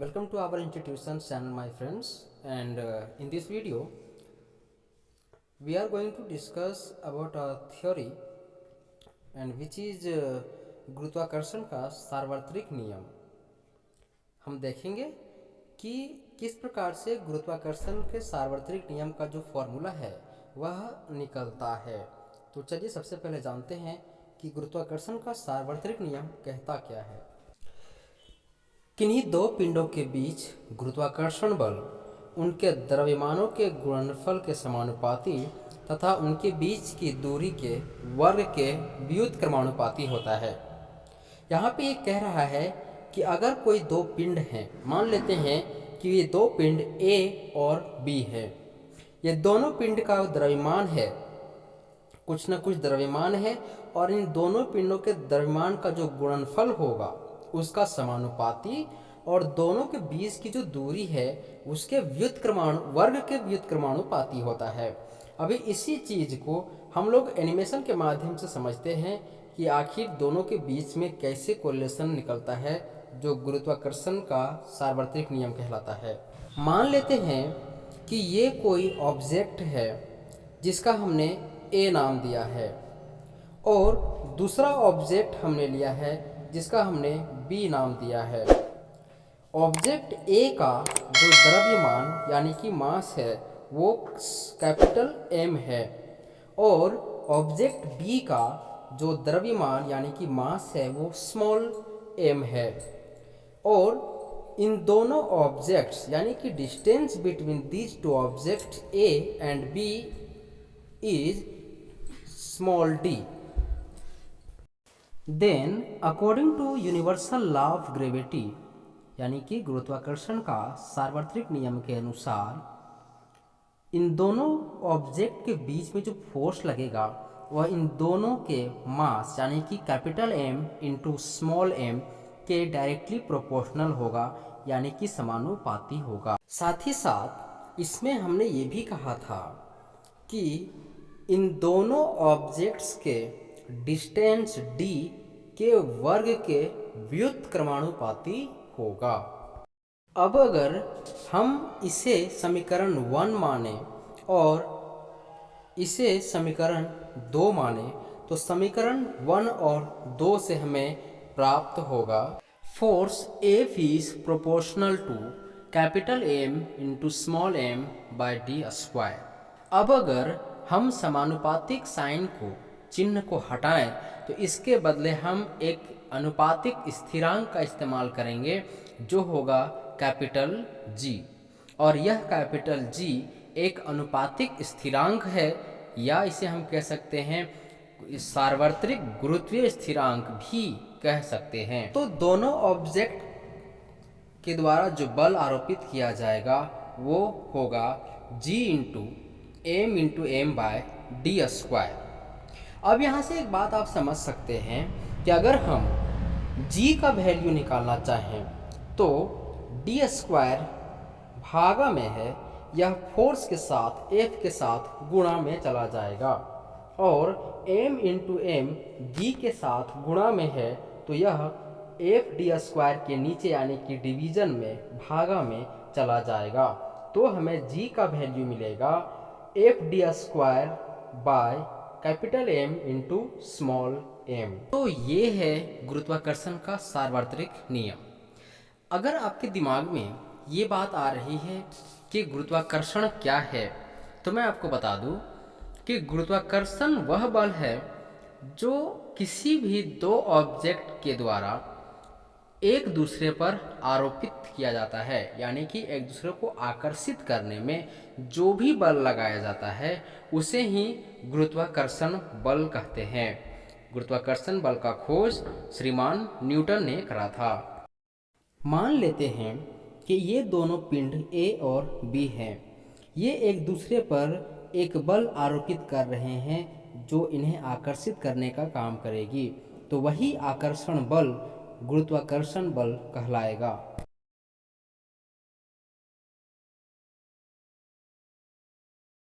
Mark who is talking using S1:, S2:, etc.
S1: Welcome to our institution channel, my friends. And in this video, we are going to discuss about a theory and which is गुरुत्वाकर्षण का सार्वत्रिक नियम। हम देखेंगे कि किस प्रकार से गुरुत्वाकर्षण के सार्वत्रिक नियम का जो फॉर्मूला है वह निकलता है। तो चलिए सबसे पहले जानते हैं कि गुरुत्वाकर्षण का सार्वत्रिक नियम कहता क्या है। किन्हीं दो पिंडों के बीच गुरुत्वाकर्षण बल उनके द्रव्यमानों के गुणनफल के समानुपाती तथा उनके बीच की दूरी के वर्ग के व्युत्क्रमानुपाती होता है। यहाँ पे ये कह रहा है कि अगर कोई दो पिंड हैं, मान लेते हैं कि ये दो पिंड A और B है। ये दोनों पिंड का द्रव्यमान है, कुछ न कुछ द्रव्यमान है, और इन दोनों पिंडों के द्रव्यमान का जो गुणनफल होगा उसका समानुपाती और दोनों के बीच की जो दूरी है उसके वर्ग के व्युत्क्रमानुपाती होता है। अभी इसी चीज को हम लोग एनिमेशन के माध्यम से समझते हैं कि आखिर दोनों के बीच में कैसे कोरिलेशन निकलता है, जो गुरुत्वाकर्षण का सार्वत्रिक नियम कहलाता है। मान लेते हैं कि ये कोई ऑब्जेक्ट है जिसका हमने A नाम दिया है और दूसरा ऑब्जेक्ट हमने लिया है जिसका हमने B नाम दिया है। ऑब्जेक्ट A का जो द्रव्यमान यानी कि मास है वो कैपिटल M है और ऑब्जेक्ट B का जो द्रव्यमान यानी कि मास है वो स्मॉल m है। और इन दोनों ऑब्जेक्ट्स यानी कि distance between these two object A and B is small d। Then according to universal law of gravity यानी कि गुरुत्वाकर्षण का सार्वत्रिक नियम के अनुसार इन दोनों ऑब्जेक्ट के बीच में जो फोर्स लगेगा वह इन दोनों के मास यानी कि capital M into small m के डायरेक्टली प्रोपोर्शनल होगा, यानी कि समानुपाती होगा। साथ ही साथ इसमें हमने ये भी कहा था कि इन दोनों ऑब्जेक्ट्स के डिस्टेंस d के वर्ग के व्युत्क्रमानुपाती होगा। अब अगर हम इसे समीकरण 1 माने और इसे समीकरण 2 माने तो समीकरण 1 और 2 से हमें प्राप्त होगा force F is proportional to capital M into small m by d square. अब अगर हम समानुपातिक साइन को चिन्ह को हटाएं तो इसके बदले हम एक अनुपातिक स्थिरांक का इस्तेमाल करेंगे जो होगा कैपिटल G, और यह कैपिटल G एक अनुपातिक स्थिरांक है या इसे हम कह सकते हैं सार्वत्रिक गुरुत्वीय स्थिरांक भी कह सकते हैं। तो दोनों ऑब्जेक्ट के द्वारा जो बल आरोपित किया जाएगा वो होगा G into M by d square. अब यहाँ से एक बात आप समझ सकते हैं कि अगर हम G का वैल्यू निकालना चाहें तो डी स्क्वायर भागा में है, यह फोर्स के साथ F के साथ गुणा में चला जाएगा, और M इंटू M G के साथ गुणा में है तो यह F डी स्क्वायर के नीचे यानी कि डिवीजन में भागा में चला जाएगा। तो हमें G का वैल्यू मिलेगा F D square by capital M into small m। तो ये है गुरुत्वाकर्षण का सार्वत्रिक नियम। अगर आपके दिमाग में ये बात आ रही है कि गुरुत्वाकर्षण क्या है तो मैं आपको बता दूं कि गुरुत्वाकर्षण वह बल है जो किसी भी दो ऑब्जेक्ट के द्वारा एक दूसरे पर आरोपित किया जाता है, यानी कि एक दूसरे को आकर्षित करने में जो भी बल लगाया जाता है उसे ही गुरुत्वाकर्षण बल कहते हैं। गुरुत्वाकर्षण बल का खोज श्रीमान न्यूटन ने करा था। मान लेते हैं कि ये दोनों पिंड A और B हैं, ये एक दूसरे पर एक बल आरोपित कर रहे हैं जो इन्हें आकर्षित करने का काम करेगी, तो वही आकर्षण बल गुरुत्वाकर्षण बल कहलाएगा।